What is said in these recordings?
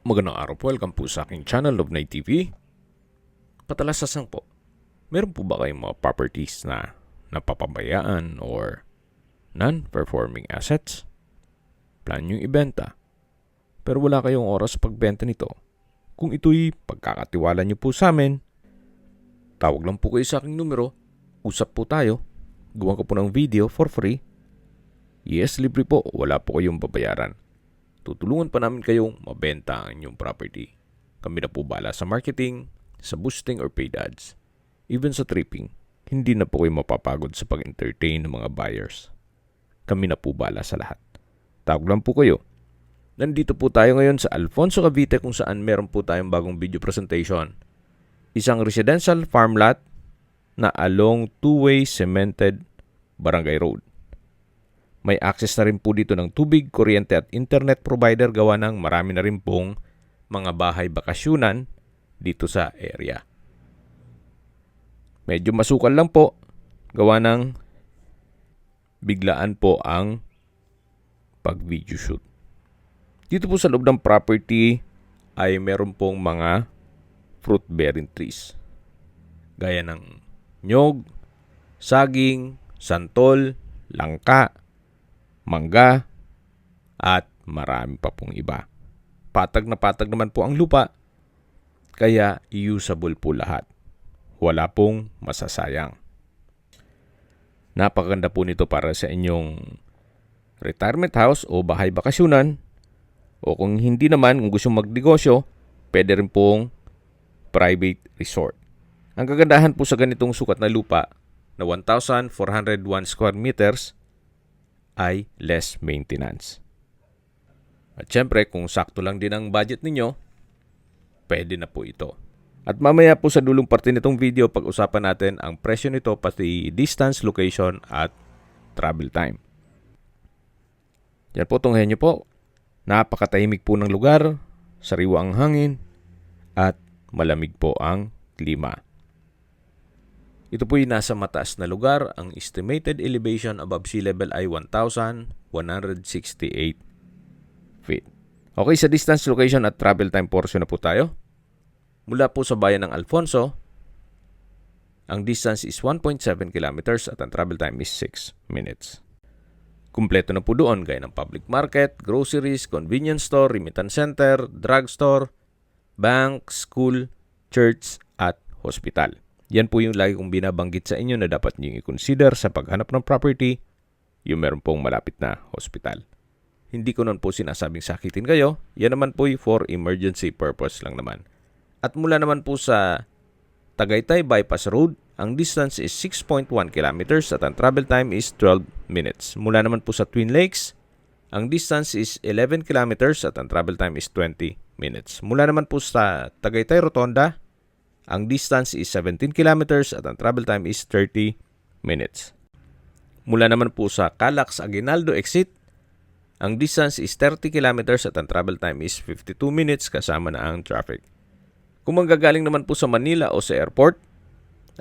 Magandang araw po, welcome po sa aking channel, Love Night TV. Patalasasang po, meron po ba kayong mga properties na napapabayaan or non-performing assets? Plan nyo ibenta, pero wala kayong oras sa pagbenta nito. Kung ito'y pagkakatiwala nyo po sa amin, tawag lang po kayo sa aking numero, usap po tayo, gawa ko po ng video for free. Yes, libre po, wala po kayong babayaran. Tutulungan pa namin kayong mabenta ang inyong property. Kami na po bala sa marketing, sa boosting or paid ads. Even sa tripping, hindi na po kayo mapapagod sa pag-entertain ng mga buyers. Kami na po bala sa lahat. Tawag lang po kayo. Nandito po tayo ngayon sa Alfonso, Cavite kung saan meron po tayong bagong video presentation. Isang residential farm lot na along two-way cemented barangay road. May access na rin po dito ng tubig, kuryente at internet provider gawa ng marami na rin pong mga bahay bakasyunan dito sa area. Medyo masukal lang po gawa ng biglaan po ang pag-video shoot. Dito po sa loob ng property ay meron pong mga fruit-bearing trees. Gaya ng nyog, saging, santol, langka, mangga, at marami pa pong iba. Patag na patag naman po ang lupa, kaya usable po lahat. Wala pong masasayang. Napakaganda po nito para sa inyong retirement house o bahay bakasyunan. O kung hindi naman, kung gusto magnegosyo, pwede rin pong private resort. Ang kagandahan po sa ganitong sukat na lupa na 1,401 square meters ay less maintenance. At syempre, kung sakto lang din ang budget ninyo, pwede na po ito. At mamaya po sa dulong parte nitong video, pag-usapan natin ang presyo nito pati distance, location at travel time. Yan po, tunghayan nyo po. Napakatahimik po ng lugar, sariwa ang hangin, at malamig po ang klima. Ito po yung nasa mataas na lugar. Ang estimated elevation above sea level ay 1,168 feet. Okay, sa distance, location at travel time portion na po tayo. Mula po sa bayan ng Alfonso, ang distance is 1.7 kilometers at ang travel time is 6 minutes. Kumpleto na po doon gaya ng public market, groceries, convenience store, remittance center, drugstore, bank, school, church at hospital. Yan po yung lagi kong binabanggit sa inyo na dapat nyo i-consider sa paghanap ng property, yung meron pong malapit na hospital. Hindi ko nun po sinasabing sakitin kayo, yan naman po for emergency purpose lang naman. At mula naman po sa Tagaytay Bypass Road, ang distance is 6.1 kilometers at ang travel time is 12 minutes. Mula naman po sa Twin Lakes, ang distance is 11 kilometers at ang travel time is 20 minutes. Mula naman po sa Tagaytay Rotonda, ang distance is 17 kilometers at ang travel time is 30 minutes. Mula naman po sa Calax Aguinaldo exit, ang distance is 30 kilometers at ang travel time is 52 minutes kasama na ang traffic. Kung manggagaling naman po sa Manila o sa airport,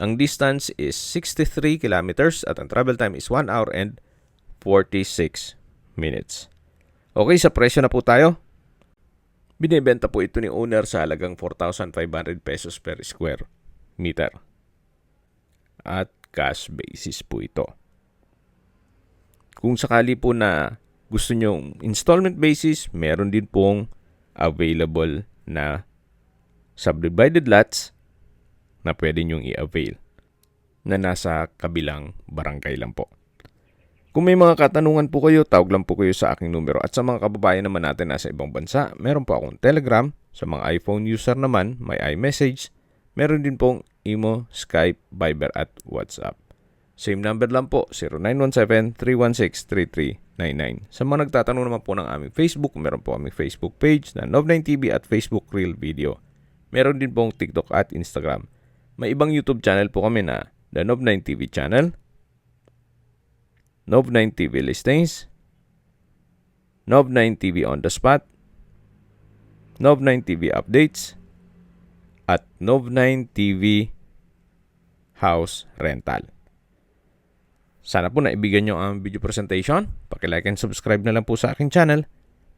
ang distance is 63 kilometers at ang travel time is 1 hour and 46 minutes. Okay, sa presyo na po tayo. Binibenta po ito ni owner sa halagang 4,500 pesos per square meter. At cash basis po ito. Kung sakali po na gusto nyo installment basis, meron din pong available na subdivided lots na pwede nyong i-avail na nasa kabilang barangay lang po. Kung may mga katanungan po kayo, tawag lang po kayo sa aking numero. At sa mga kababayan naman natin nasa ibang bansa, meron po akong Telegram. Sa mga iPhone user naman, may iMessage. Meron din pong Imo, Skype, Viber at WhatsApp. Same number lang po, 0917-316-3399. Sa mga nagtatanong naman po ng aming Facebook, meron po aming Facebook page na Nov9TV at Facebook Reel Video. Meron din pong TikTok at Instagram. May ibang YouTube channel po kami na The Nov9TV Channel, Nov9TV Listings, Nov9TV On The Spot, Nov9TV Updates, at Nov9TV House Rental. Sana po naibigan nyo ang video presentation. Paki-like and subscribe na lang po sa aking channel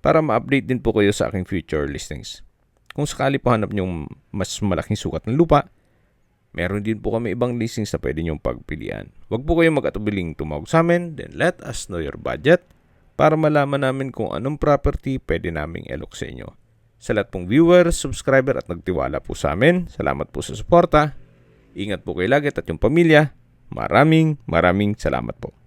para ma-update din po kayo sa aking future listings. Kung sakali po hanap nyong mas malaking sukat ng lupa, meron din po kami ibang listings na pwede nyong pagpilian. Huwag po kayong mag-atubiling tumawag sa amin, then let us know your budget para malaman namin kung anong property pwede naming elok sa inyo. Sa lahat pong viewers, subscriber at nagtiwala po sa amin, salamat po sa suporta. Ingat po kayo lagi at yung pamilya. Maraming salamat po.